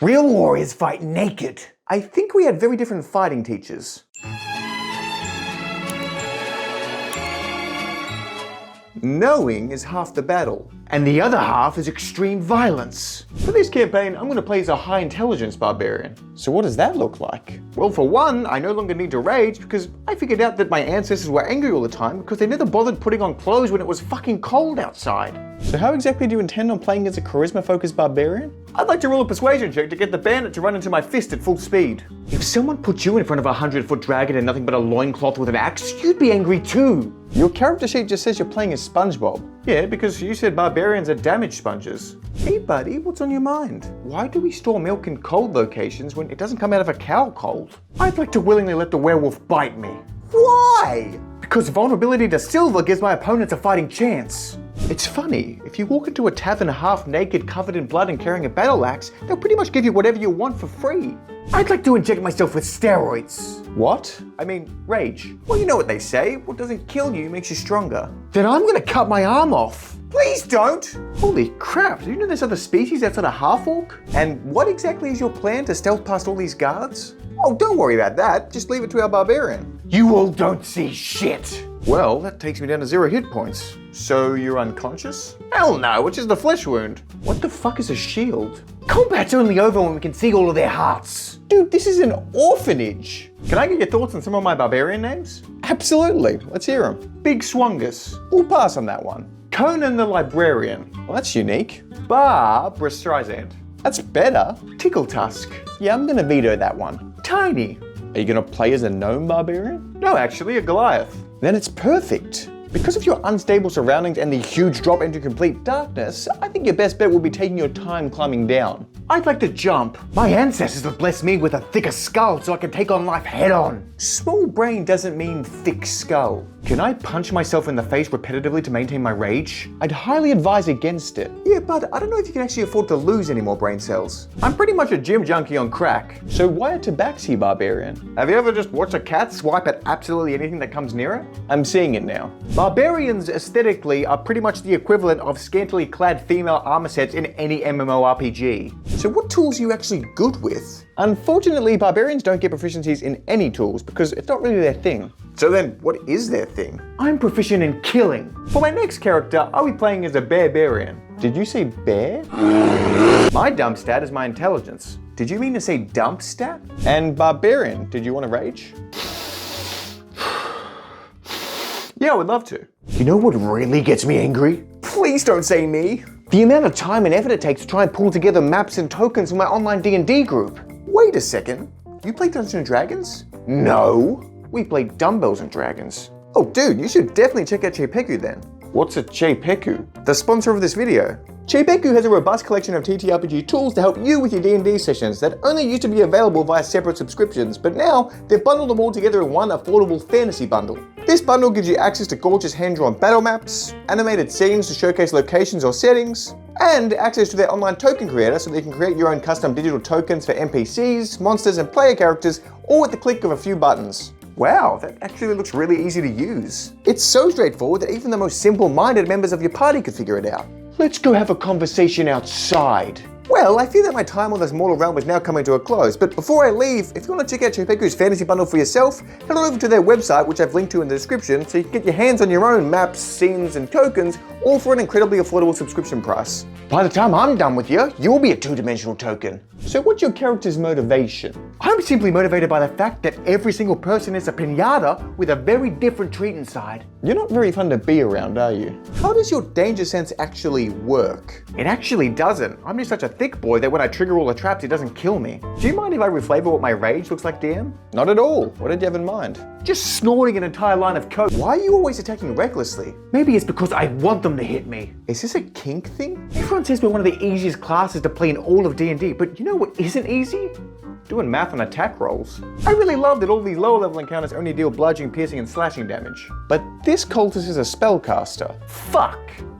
Real warriors fight naked. I think we had very different fighting teachers. Knowing is half the battle. And the other half is extreme violence. For this campaign, I'm going to play as a high intelligence barbarian. So what does that look like? Well, for one, I no longer need to rage because I figured out that my ancestors were angry all the time because they never bothered putting on clothes when it was fucking cold outside. So how exactly do you intend on playing as a charisma-focused barbarian? I'd like to roll a persuasion check to get the bandit to run into my fist at full speed. If someone put you in front of a 100-foot dragon and nothing but a loincloth with an axe, you'd be angry too. Your character sheet just says you're playing as SpongeBob. Yeah, because you said barbarians are damage sponges. Hey buddy, what's on your mind? Why do we store milk in cold locations when it doesn't come out of a cow cold? I'd like to willingly let the werewolf bite me. Why? Because vulnerability to silver gives my opponents a fighting chance. It's funny, if you walk into a tavern half naked, covered in blood and carrying a battle axe, they'll pretty much give you whatever you want for free. I'd like to inject myself with steroids. What? I mean, rage. Well, you know what they say, what doesn't kill you makes you stronger. Then I'm gonna cut my arm off. Please don't! Holy crap, do you know there's other species outside of half-orc? And what exactly is your plan to stealth past all these guards? Oh, don't worry about that, just leave it to our barbarian. You all don't see shit. Well, that takes me down to 0 hit points. So you're unconscious? Hell no, it's just a flesh wound. What the fuck is a shield? Combat's only over when we can see all of their hearts. Dude, this is an orphanage. Can I get your thoughts on some of my barbarian names? Absolutely, let's hear them. Big Swungus. We'll pass on that one. Conan the Librarian. Well, that's unique. Barbara Streisand. That's better. Tickle Tusk. Yeah, I'm gonna veto that one. Tiny. Are you gonna play as a gnome barbarian? No, actually, a Goliath. Then it's perfect. Because of your unstable surroundings and the huge drop into complete darkness, I think your best bet will be taking your time climbing down. I'd like to jump. My ancestors have blessed me with a thicker skull so I can take on life head on. Small brain doesn't mean thick skull. Can I punch myself in the face repetitively to maintain my rage? I'd highly advise against it. Yeah, but I don't know if you can actually afford to lose any more brain cells. I'm pretty much a gym junkie on crack. So why a tabaxi barbarian? Have you ever just watched a cat swipe at absolutely anything that comes near it? I'm seeing it now. Barbarians aesthetically are pretty much the equivalent of scantily clad female armor sets in any MMORPG. So what tools are you actually good with? Unfortunately, barbarians don't get proficiencies in any tools because it's not really their thing. So then, what is their thing? I'm proficient in killing. For my next character, I'll be playing as a barbarian. Did you say bear? My dump stat is my intelligence. Did you mean to say dump stat? And barbarian, did you want to rage? Yeah, I would love to. You know what really gets me angry? Please don't say me. The amount of time and effort it takes to try and pull together maps and tokens for my online D&D group. Wait a second. You play Dungeons and Dragons? No. We play Dumbbells and Dragons. Oh dude, you should definitely check out Chepeku then. What's a Chepeku? The sponsor of this video. Chepeku has a robust collection of TTRPG tools to help you with your D&D sessions that only used to be available via separate subscriptions, but now they've bundled them all together in one affordable fantasy bundle. This bundle gives you access to gorgeous hand-drawn battle maps, animated scenes to showcase locations or settings, and access to their online token creator so that you can create your own custom digital tokens for NPCs, monsters, and player characters, all at the click of a few buttons. Wow, that actually looks really easy to use. It's so straightforward that even the most simple-minded members of your party could figure it out. Let's go have a conversation outside. Well, I feel that my time on this mortal realm is now coming to a close, but before I leave, if you want to check out Chepeku's fantasy bundle for yourself, head on over to their website, which I've linked to in the description, so you can get your hands on your own maps, scenes, and tokens, all for an incredibly affordable subscription price. By the time I'm done with you, you'll be a two-dimensional token. So what's your character's motivation? I'm simply motivated by the fact that every single person is a piñata with a very different treat inside. You're not very fun to be around, are you? How does your danger sense actually work? It actually doesn't. I'm just such a thick boy that when I trigger all the traps, it doesn't kill me. Do you mind if I reflavor what my rage looks like, DM? Not at all. What did you have in mind? Just snorting an entire line of coke. Why are you always attacking recklessly? Maybe it's because I want them to hit me. Is this a kink thing? Everyone says we're one of the easiest classes to play in all of D&D, but you know what isn't easy? Doing math on attack rolls. I really love that all these lower level encounters only deal bludgeoning, piercing, and slashing damage. But this cultist is a spellcaster. Fuck!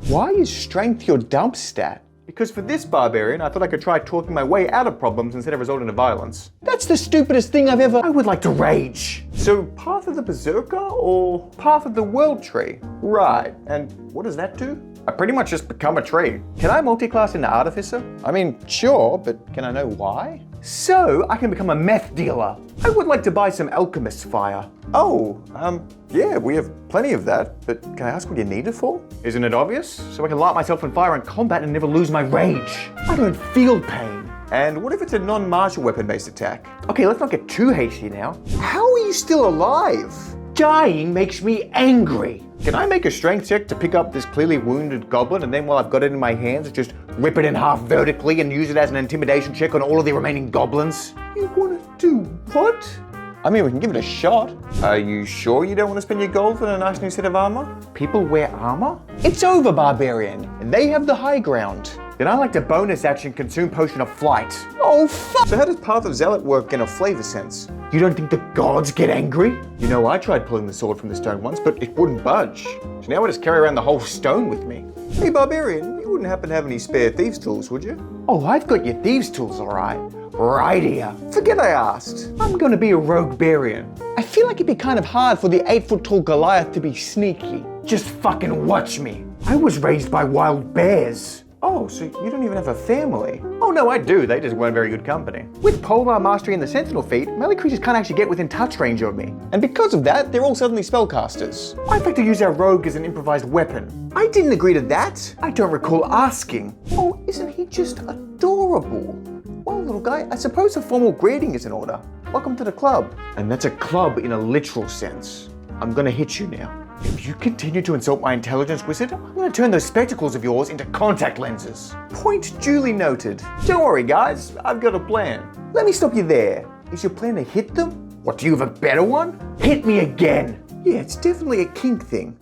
Why is strength your dump stat? Because for this barbarian, I thought I could try talking my way out of problems instead of resorting to violence. That's the stupidest thing I've ever... I would like to rage. So, Path of the Berserker or Path of the World Tree? Right, and what does that do? I pretty much just become a tree. Can I multi-class into artificer? I mean, sure, but can I know why? So I can become a meth dealer. I would like to buy some alchemist's fire. Oh, yeah, we have plenty of that, but can I ask what you need it for? Isn't it obvious? So I can light myself on fire in combat and never lose my rage. I don't feel pain. And what if it's a non-martial weapon-based attack? Okay, let's not get too hasty now. How are you still alive? Dying makes me angry. Can I make a strength check to pick up this clearly wounded goblin, and then while I've got it in my hands, just rip it in half vertically and use it as an intimidation check on all of the remaining goblins? You want to do what? I mean, we can give it a shot. Are you sure you don't want to spend your gold on a nice new set of armor? People wear armor? It's over, Barbarian. They have the high ground. Then I like to bonus action consume potion of flight. Oh, fuck! So how does Path of Zealot work in a flavor sense? You don't think the gods get angry? You know, I tried pulling the sword from the stone once, but it wouldn't budge. So now I just carry around the whole stone with me. Hey, Barbarian, you wouldn't happen to have any spare thieves' tools, would you? Oh, I've got your thieves' tools, all right. Right here. Forget I asked. I'm gonna be a rogue barian. I feel like it'd be kind of hard for the 8-foot-tall Goliath to be sneaky. Just fucking watch me. I was raised by wild bears. Oh, so you don't even have a family? Oh no, I do. They just weren't very good company. With Polar Mastery and the Sentinel feat, melee creatures can't actually get within touch range of me. And because of that, they're all suddenly spellcasters. I'd like to use our rogue as an improvised weapon. I didn't agree to that. I don't recall asking. Oh, isn't he just adorable? Well, little guy, I suppose a formal greeting is in order. Welcome to the club. And that's a club in a literal sense. I'm gonna hit you now. If you continue to insult my intelligence, wizard, I'm gonna turn those spectacles of yours into contact lenses. Point duly noted. Don't worry, guys, I've got a plan. Let me stop you there. Is your plan to hit them? What, do you have a better one? Hit me again. Yeah, it's definitely a kink thing.